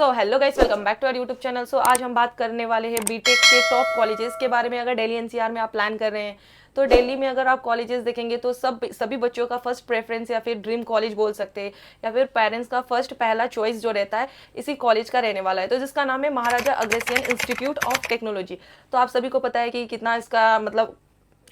तो hello guys, welcome back to our YouTube channel. So आज हम बात करने वाले हैं बीटेक के टॉप कॉलेजेस के बारे में। अगर दिल्ली एनसीआर में आप प्लान कर रहे हैं तो दिल्ली में अगर आप कॉलेजेस देखेंगे तो सभी बच्चों का फर्स्ट प्रेफरेंस या फिर ड्रीम कॉलेज बोल सकते हैं, या फिर पेरेंट्स का फर्स्ट पहला चॉइस जो रहता है इसी कॉलेज का रहने वाला है, तो जिसका नाम है Maharaja Agrasen institute of technology. तो आप सभी को पता है कि कितना इसका मतलब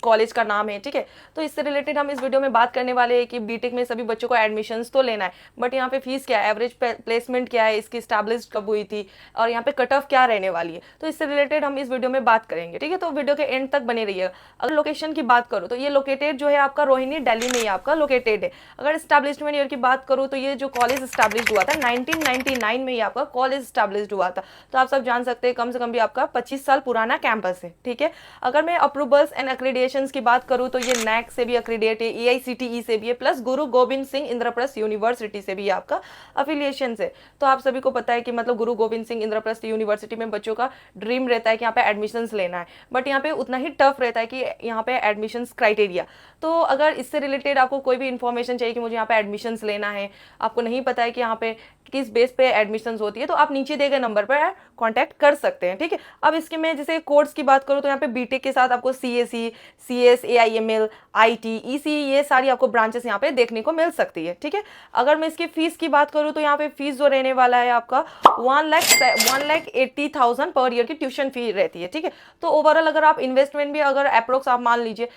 कॉलेज का नाम है, ठीक है। तो इससे रिलेटेड हम इस वीडियो में बात करने वाले हैं कि बीटेक में सभी बच्चों को एडमिशन्स तो लेना है, बट यहाँ पे फीस क्या है, एवरेज प्लेसमेंट क्या है, इसकी स्टैब्लिश कब हुई थी और यहाँ पे कट ऑफ क्या रहने वाली है। तो इससे रिलेटेड हम इस वीडियो में बात करेंगे, ठीक है। तो वीडियो के एंड तक बने रहिएगा। अगर लोकेशन की बात करूँ तो ये लोकेटेड जो है आपका रोहिणी, दिल्ली में ही आपका लोकेटेड है। अगर स्टैब्लिशमेंट ईयर की बात करूँ तो ये जो कॉलेज स्टैब्लिश हुआ था 1999 में ही आपका कॉलेज स्टैब्लिश हुआ था। तो आप सब जान सकते हैं कम से कम भी आपका 25 साल पुराना कैंपस है, ठीक है। अगर मैं अप्रूवल्स एंड एक्रेडिटेशन की बात करूं तो ये नैक से भी अक्रीडिएट है, एआईसीटीई से भी है, प्लस गुरु गोविंद सिंह इंद्रप्रस्थ यूनिवर्सिटी से भी आपका अफिलिएशन है। तो आप सभी को पता है कि मतलब गुरु गोविंद सिंह इंद्रप्रस्थ यूनिवर्सिटी में बच्चों का ड्रीम रहता है कि यहाँ पे एडमिशंस लेना है, बट यहाँ पे उतना ही टफ रहता है कि यहाँ पे एडमिशंस क्राइटेरिया। तो अगर इससे रिलेटेड आपको कोई भी इंफॉर्मेशन चाहिए कि मुझे यहाँ पे एडमिशंस लेना है, आपको नहीं पता है कि यहाँ पे किस बेस पे एडमिशंस होती है, तो आप नीचे दिए गए नंबर पर कांटेक्ट कर सकते हैं, ठीक है। अब इसके मैं जैसे कोर्स की बात करूँ तो यहाँ पे बीटेक के साथ आपको CSE, CS, AIML, IT, EC, ये सारी आपको ब्रांचेस यहाँ पे देखने को मिल सकती है, ठीक है। अगर मैं इसकी फीस की बात करूँ तो यहाँ पे फीस जो रहने वाला है आपका 1,80,000 पर ईयर की ट्यूशन फी रहती है, ठीक है। तो ओवरऑल अगर आप इन्वेस्टमेंट भी अगर अप्रोक्स आप मान लीजिए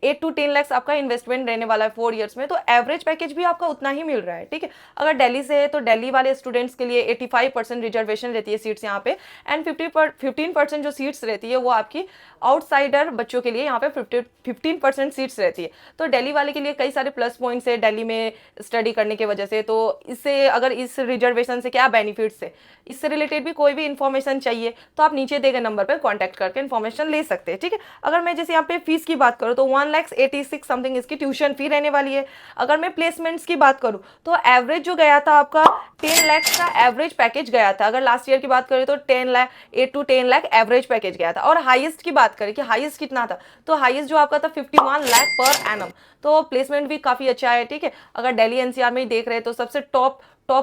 8 to 10 लाख आपका इन्वेस्टमेंट रहने वाला है 4 ईयर्स में, तो एवरेज पैकेज भी आपका उतना ही मिल रहा है, ठीक है। अगर दिल्ली से है तो दिल्ली वाले स्टूडेंट्स के लिए 85% रिजर्वेशन रहती है सीट्स यहाँ पे, एंड 15% जो सीट्स रहती है वो आपकी आउटसाइडर बच्चों के लिए यहाँ पे 15% सीट्स रहती है। तो दिल्ली वाले के लिए कई सारे प्लस पॉइंट्स है दिल्ली में स्टडी करने की वजह से। तो इससे अगर इस रिजर्वेशन से क्या बेनिफिट्स है, इससे रिलेटेड भी कोई भी इन्फॉर्मेशन चाहिए तो आप नीचे दिए गए नंबर पर कॉन्टैक्ट करके इन्फॉर्मेशन ले सकते हैं, ठीक है। अगर मैं जैसे यहाँ पे फीस की बात करूँ तो 1,86,000 समथिंग इसकी ट्यूशन फी रहने वाली है। अगर मैं प्लेसमेंट्स की बात करूँ तो एवरेज जो गया था आपका 10 लाख का एवरेज पैकेज गया था। अगर लास्ट ईयर की बात करें तो 10 lakh 8 to 10 lakh average package गया था। और हाईएस्ट की बात करें कि हाईएस्ट कितना था, तो हाईएस्ट जो आपका था 51 लाख पर एनम। तो प्लेसमेंट भी काफी अच्छा है, ठीक है। अगर दिल्ली एनसीआर में ही देख रहे हैं तो सबसे टॉप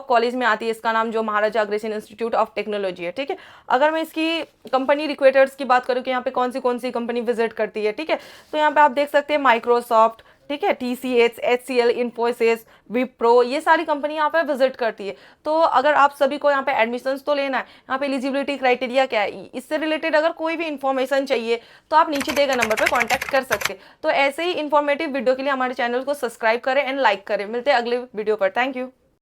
कॉलेज में आती है, इसका नाम जो Maharaja Agrasen institute of technology है, ठीक है। अगर मैं इसकी कंपनी रिक्रूटर्स की बात करूँ कि यहाँ पे कौन सी कंपनी विजिट करती है, ठीक है। तो यहाँ पे आप देख सकते हैं माइक्रोसॉफ्ट, ठीक है, टीसीएस, एचसीएल, इन्फोसिस, विप्रो, ये सारी कंपनी यहाँ पे विजिट करती है। तो अगर आप सभी को यहाँ पे एडमिशंस तो लेना है, यहाँ पे एलिजिबिलिटी क्राइटेरिया क्या है, इससे रिलेटेड अगर कोई भी इन्फॉर्मेशन चाहिए तो आप नीचे दिए गए नंबर पर कांटेक्ट कर सकते हैं। तो ऐसे ही इन्फॉर्मेटिव वीडियो के लिए हमारे चैनल को सब्सक्राइब करें एंड लाइक करें। मिलते हैं अगले वीडियो पर। Thank you.